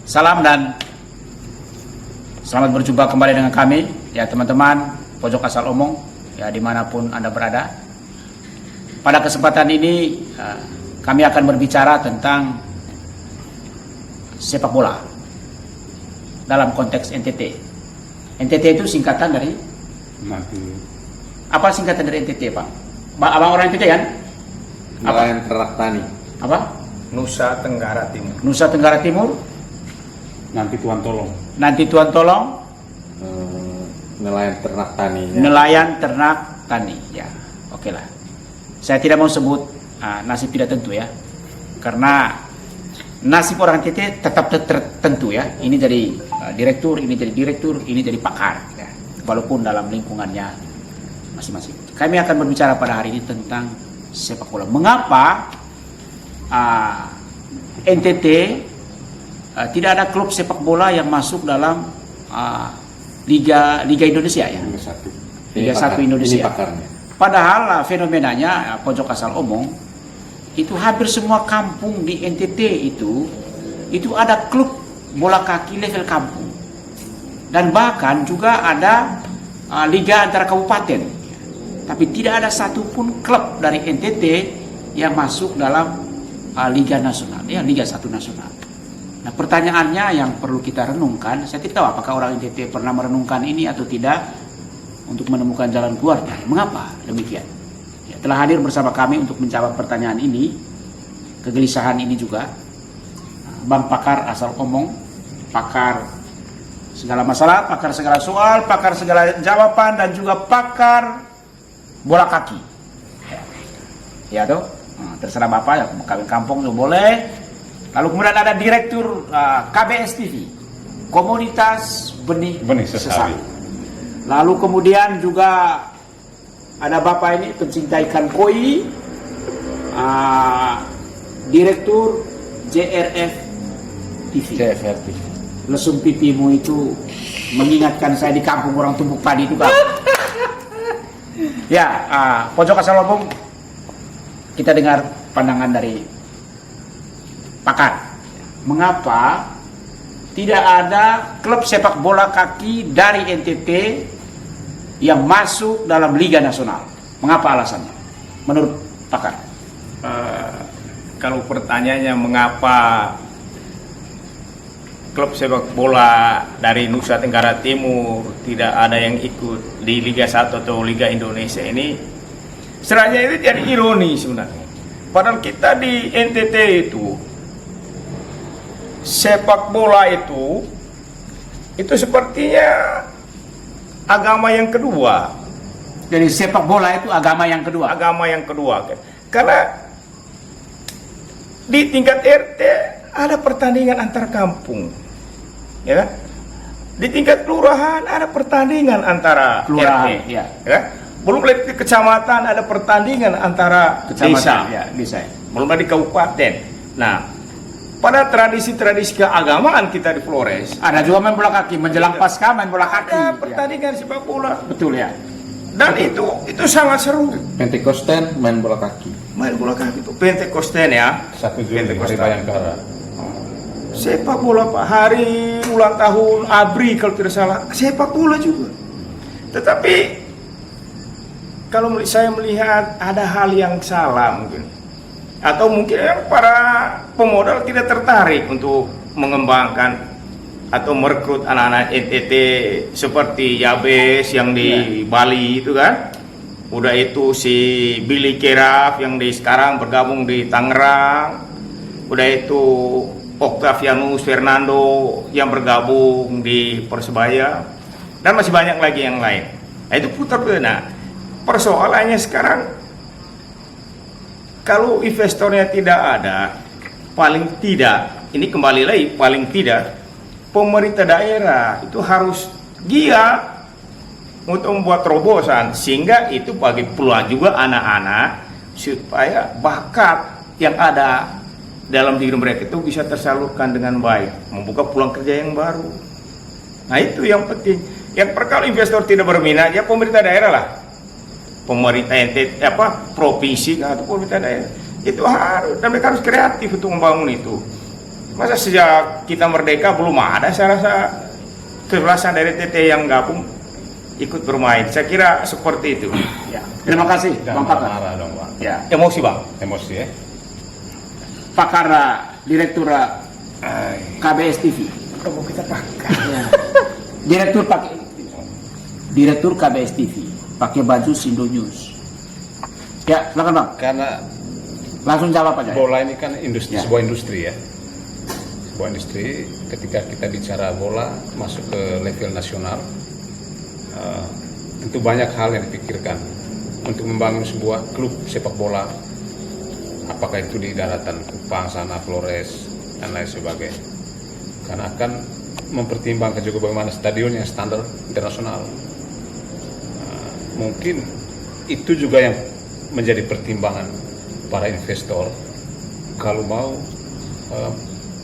Salam dan selamat berjumpa kembali dengan kami, ya teman-teman Pojok Asal Omong, ya dimanapun Anda berada. Pada kesempatan ini kami akan berbicara tentang sepak bola dalam konteks NTT. NTT itu singkatan dari apa? Singkatan dari NTT, Pak? Abang orang NTT kan? Nelayan Ternak Tani. Apa? Nusa Tenggara Timur. Nusa Tenggara Timur. Nanti Tuhan tolong. Nanti Tuhan tolong. Nelayan Ternak Tani. Ya. Nelayan Ternak Tani. Ya, oke lah. Saya tidak mau sebut nasib tidak tentu ya, karena nasib orang NTT tetap tertentu ya. Ini dari direktur, ini dari direktur, ini dari pakar. Ya. Walaupun dalam lingkungannya masing-masing. Kami akan berbicara pada hari ini tentang sepak bola. Mengapa NTT tidak ada klub sepak bola yang masuk dalam Liga Indonesia ya? Liga 1 Indonesia. Padahal fenomenanya Pojok Asal Omong itu hampir semua kampung di NTT itu ada klub bola kaki level kampung, dan bahkan juga ada liga antara kabupaten. Tapi tidak ada satupun klub dari NTT yang masuk dalam Liga Nasional, ya Liga 1 Nasional. Nah, pertanyaannya yang perlu kita renungkan, saya tidak tahu apakah orang NTT pernah merenungkan ini atau tidak untuk menemukan jalan keluarnya. Mengapa demikian? Ya, telah hadir bersama kami untuk menjawab pertanyaan ini, kegelisahan ini juga, Bang Pakar Asal Omong, pakar segala masalah, pakar segala soal, pakar segala jawaban, dan juga pakar bola kaki. Ya toh, terserah Bapak ya, mau kawin kampung juga boleh. Lalu kemudian ada direktur KBS TV, Komunitas Benih Sesari. Lalu kemudian juga ada Bapak ini pencinta ikan koi, direktur JRF TV. Lesung pipimu itu mengingatkan saya di kampung orang tumbuk padi itu, Kak. Ya, Pojok Asal Omong, kita dengar pandangan dari pakar. Mengapa tidak ada klub sepak bola kaki dari NTT yang masuk dalam Liga Nasional? Mengapa alasannya? Menurut pakar? Kalau pertanyaannya mengapa klub sepak bola dari Nusa Tenggara Timur tidak ada yang ikut di Liga 1 atau Liga Indonesia ini, sebenarnya itu jadi ironi sebenarnya. Padahal kita di NTT itu sepak bola itu sepertinya agama yang kedua. Jadi sepak bola itu agama yang kedua. Agama yang kedua, karena di tingkat RT ada pertandingan antar kampung, ya kan? Di tingkat kelurahan ada pertandingan antara Kelurahan, RT, ya. ya. Belum lagi di kecamatan ada pertandingan antara desa, ya, desa. belum lagi di kabupaten. Nah, pada tradisi-tradisi keagamaan kita di Flores Ada juga main bola kaki, menjelang pasca main bola kaki. ada pertandingan sepak bola, Betul ya. dan itu sangat seru. Pentekosten main bola kaki. Main bola kaki itu Pentekosten ya. 1 Juli Hari Bayangkara. Sepak bola Pak, hari ulang tahun ABRI kalau tidak salah, sepak bola juga. Tetapi kalau saya melihat ada hal yang salah mungkin, atau mungkin para pemodal tidak tertarik untuk mengembangkan atau merekrut anak-anak NTT seperti Yabes yang di Bali itu kan. Udah itu si Billy Keraf yang sekarang bergabung di Tangerang. Udah itu Octavianus Fernando yang bergabung di Persebaya, dan masih banyak lagi yang lain. Nah, itu putar. Nah, persoalannya sekarang kalau investornya tidak ada, paling tidak, ini kembali lagi, paling tidak pemerintah daerah itu harus giat untuk membuat terobosan, sehingga itu bagi peluang juga anak-anak supaya bakat yang ada dalam diri mereka itu bisa tersalurkan dengan baik, membuka peluang kerja yang baru. Nah, itu yang penting. Yang kalau investor tidak berminat, ya pemerintah daerah lah, pemerintah NTT provinsi atau pemerintah daerah itu harus, dan mereka harus kreatif untuk membangun itu. Masa sejak kita merdeka belum ada saya rasa kesebelasan dari TT yang gabung ikut bermain. Saya kira seperti itu. Ya. Terima kasih, Jangan Bang Pakar. marah dong, Bang. Ya. Emosi bang. Emosi ya. Pakar Direktur KBS TV. Kalau kita pakar. Ya. Direktur KBS TV. Pakai baju Sindo News. Ya, silakan Bang. Karena Langsung jawab aja. Ya. bola ini kan industri, Ya. sebuah industri ya. Sebuah industri, ketika kita bicara bola masuk ke level nasional, tentu banyak hal yang dipikirkan untuk membangun sebuah klub sepak bola, apakah itu di daratan Kupang sana, Flores dan lain sebagainya, karena akan mempertimbangkan juga bagaimana stadion yang standar internasional. Mungkin itu juga yang menjadi pertimbangan para investor kalau mau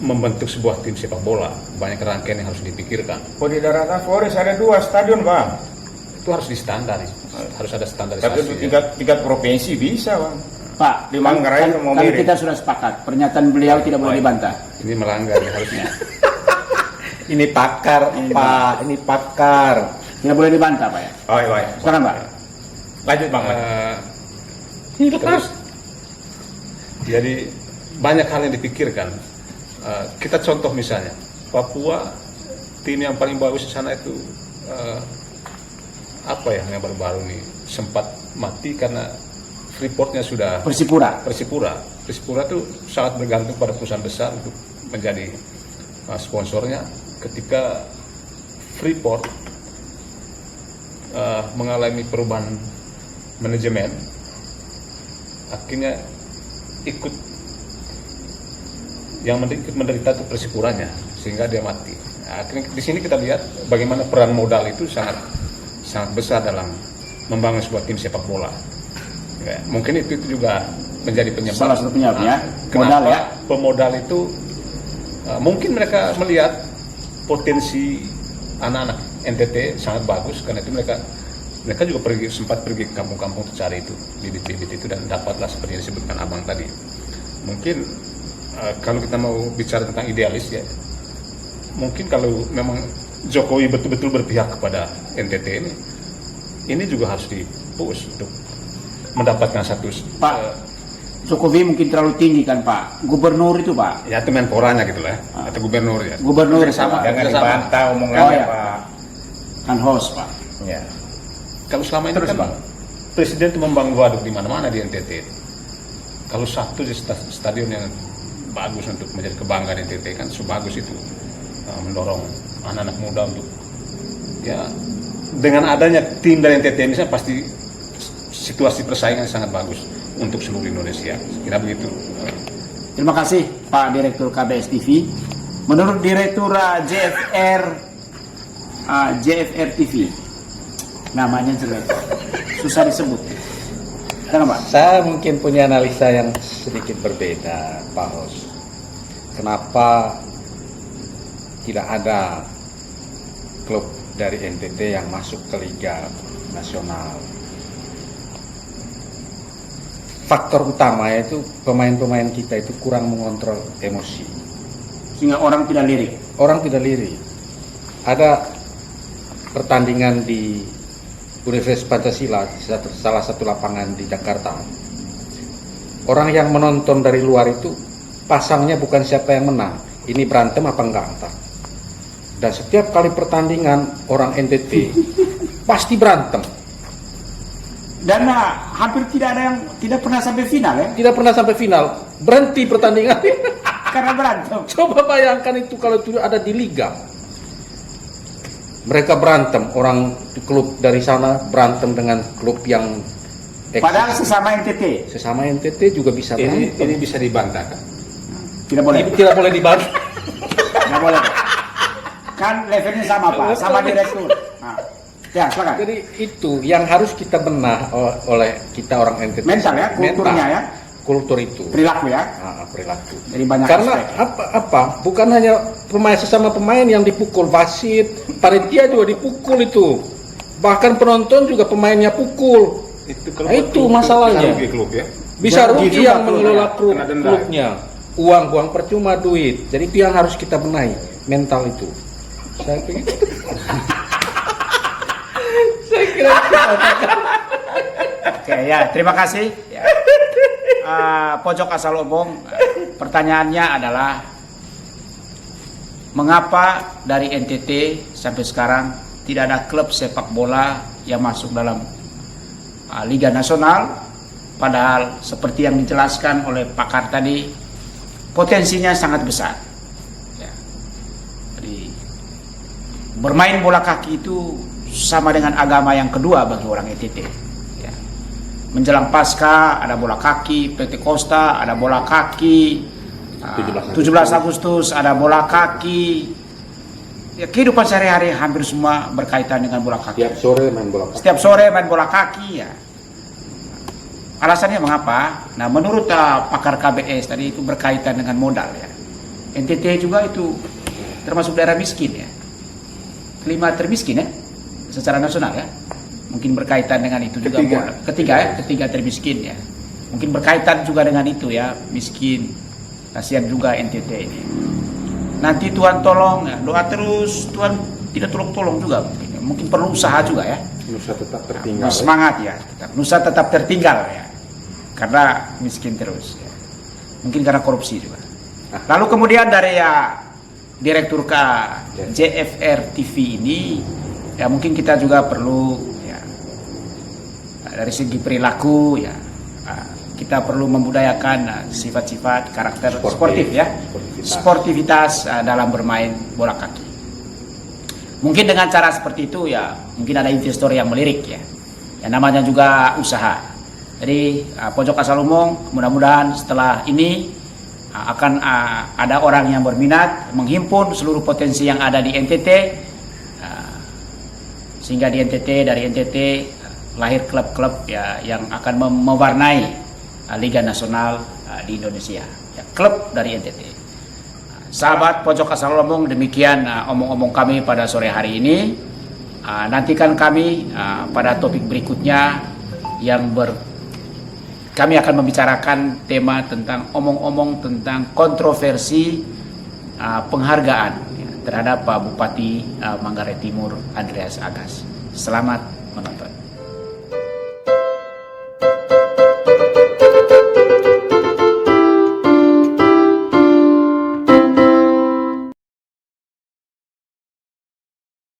membentuk sebuah tim sepak bola. Banyak rangkaian yang harus dipikirkan. Oh di daratan Flores ada 2 stadion bang. Itu harus distandar, harus ada standarisasi. Tapi di tingkat provinsi bisa bang. Pak, Di Manggarai kan, mau kan mirip. kita sudah sepakat. Pernyataan beliau tidak boleh dibantah. Ini melanggar ya, harusnya. Ini pakar, Pak. Ini pakar. Tidak boleh dibantah, Pak ya. Oh iya. Silakan, Pak. Lanjut bang. Terus, jadi banyak hal yang dipikirkan. Kita contoh misalnya, Papua, tim yang paling bagus di sana itu apa ya yang baru-baru nih sempat mati karena Freeportnya sudah Persipura. Persipura itu sangat bergantung pada perusahaan besar untuk menjadi sponsornya. Ketika Freeport mengalami perubahan manajemen, akhirnya ikut yang menderita itu Persipuranya sehingga dia mati. Nah, akhirnya di sini kita lihat bagaimana peran modal itu sangat besar dalam membangun sebuah tim sepak bola. Ya, mungkin itu juga menjadi penyebab. Salah satu penyebabnya, Kenapa modal ya. pemodal itu mungkin mereka melihat potensi anak-anak NTT sangat bagus, karena itu mereka juga sempat pergi ke kampung-kampung untuk cari itu bibit-bibit itu dan dapatlah seperti yang disebutkan abang tadi. Mungkin kalau kita mau bicara tentang idealis ya, mungkin kalau memang Jokowi betul-betul berpihak kepada NTT ini juga harus di-push untuk mendapatkan satu Pak, Jokowi mungkin terlalu tinggi kan Pak. Gubernur itu Pak. ya itu menporanya gitu lah ya, atau gubernur ya. Gubernur sama. Jangan Kerjasama. dibantah omongannya Oh, ya. pak. Kan host Pak. Ya. Kalau selama ini Terus, kan Bang. presiden itu membangun waduk di mana-mana di NTT. Kalau satu di stadion yang bagus untuk menjadi kebanggaan NTT kan sebagus itu, mendorong anak-anak muda untuk ya dengan adanya tim dari NTT misalnya pasti situasi persaingan sangat bagus untuk seluruh Indonesia. Kira begitu. Terima kasih Pak Direktur KBS TV. Menurut Direktur JFR TV, namanya jelek, susah disebut. Kenapa? Saya mungkin punya analisa yang sedikit berbeda, Pak Hos. Kenapa tidak ada klub dari NTT yang masuk ke Liga Nasional? Faktor utama itu pemain-pemain kita itu kurang mengontrol emosi. Sehingga orang tidak lirik. Orang tidak lirik. Ada pertandingan di Universitas Pancasila, salah satu lapangan di Jakarta. Orang yang menonton dari luar itu pasangnya bukan siapa yang menang, ini berantem apa enggak entah. Dan setiap kali pertandingan orang NTT pasti berantem. Dan hampir tidak ada yang tidak pernah sampai final ya, Tidak pernah sampai final, berhenti pertandingan. karena berantem. Coba bayangkan itu kalau itu ada di liga. Mereka berantem, orang klub dari sana berantem dengan klub yang Padahal sesama NTT sesama NTT juga bisa Ini berantem. bisa dibantahkan. tidak boleh. Tidak boleh dibantah. Tidak boleh. Kan levelnya sama Pak, sama direktur. Nah, ya silakan. Jadi itu yang harus kita benah oleh kita orang NTT. Mental ya, kulturnya ya, Kultur itu. perilaku ya. Perilaku. Jadi banyak Karena aspek. bukan hanya sesama pemain yang dipukul, wasit, panitia juga dipukul itu. Bahkan penonton juga pemainnya pukul. Itu Nah, itu masalahnya. Bisa rugi klub ya. Bisa Rugi rugi juga yang klub, mengelola ya. Kena denda. klubnya. uang percuma duit. Jadi itu yang harus kita benahi, mental itu. Saya pikir. Saya kira. Oke ya, terima kasih. Ya. Pojok Asal Omong, pertanyaannya adalah mengapa dari NTT sampai sekarang tidak ada klub sepak bola yang masuk dalam Liga Nasional, padahal seperti yang dijelaskan oleh pakar tadi, potensinya sangat besar. Ya. Jadi bermain bola kaki itu sama dengan agama yang kedua bagi orang NTT. Ya. Menjelang Pasca ada bola kaki, PT Costa ada bola kaki, 17 Agustus ada bola kaki. Ya, kehidupan sehari-hari hampir semua berkaitan dengan bola kaki. Setiap sore main bola kaki. Setiap sore main bola kaki ya. Alasannya mengapa? Nah, menurut pakar KBS tadi itu berkaitan dengan modal ya. NTT juga itu termasuk daerah miskin ya. Kelima termiskin ya secara nasional ya. Mungkin berkaitan dengan itu juga modal. Ketiga termiskin ya. Mungkin berkaitan juga dengan itu ya, miskin. Kasihan juga NTT ini. Nanti Tuhan tolong ya, doa terus, Tuhan tidak tolong juga mungkin perlu usaha juga ya. Nusa tetap tertinggal. Semangat ya, Nusa tetap tertinggal ya, karena miskin terus ya. Mungkin karena korupsi juga. Lalu kemudian dari Direktur K JFR TV ini ya, mungkin kita juga perlu ya, dari segi perilaku ya, kita perlu membudayakan sifat-sifat karakter sportif ya, sportivitas dalam bermain bola kaki. Mungkin dengan cara seperti itu ya, mungkin ada investor yang melirik ya. Ya namanya juga usaha. Jadi Pojok Asal Omong mudah-mudahan setelah ini akan ada orang yang berminat menghimpun seluruh potensi yang ada di NTT, sehingga di NTT, dari NTT lahir klub-klub ya yang akan mewarnai Liga Nasional di Indonesia, ya, klub dari NTT. Sahabat Pojok Asal Omong, demikian omong-omong kami pada sore hari ini. Nantikan kami pada topik berikutnya yang kami akan membicarakan tema tentang omong-omong tentang kontroversi penghargaan ya, terhadap Pak Bupati Manggarai Timur Andreas Agas. Selamat menonton.